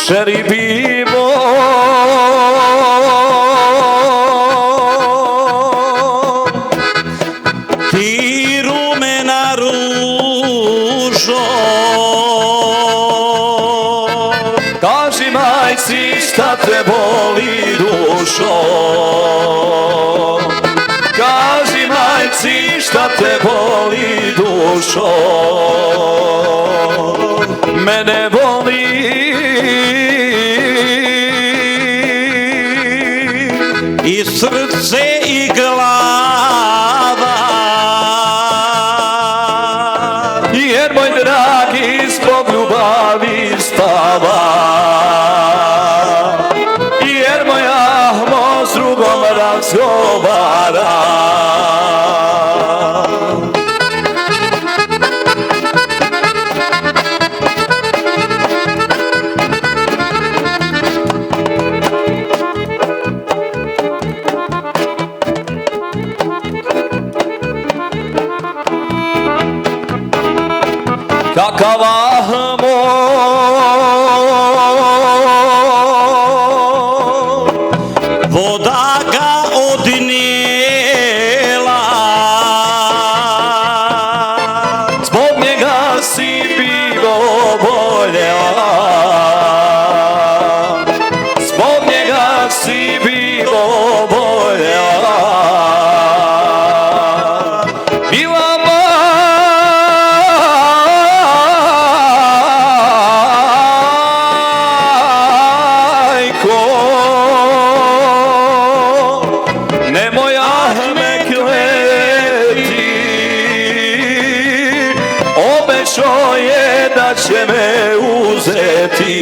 Šerifi moj, ti rumena ružo, kaži majci šta te boli dušo, kaži majci šta te boli dušo, mene boli i srce i glava, jer moj dragi zbog ljubavi spava, jer moj Ahmo s drugom razgovara. Kakav Ahmo, voda ga odnijela, zbog njega si bio boljela, zbog njega si bio boljela. Bila nemoj Ahme kleti, obećao je da će me uzeti.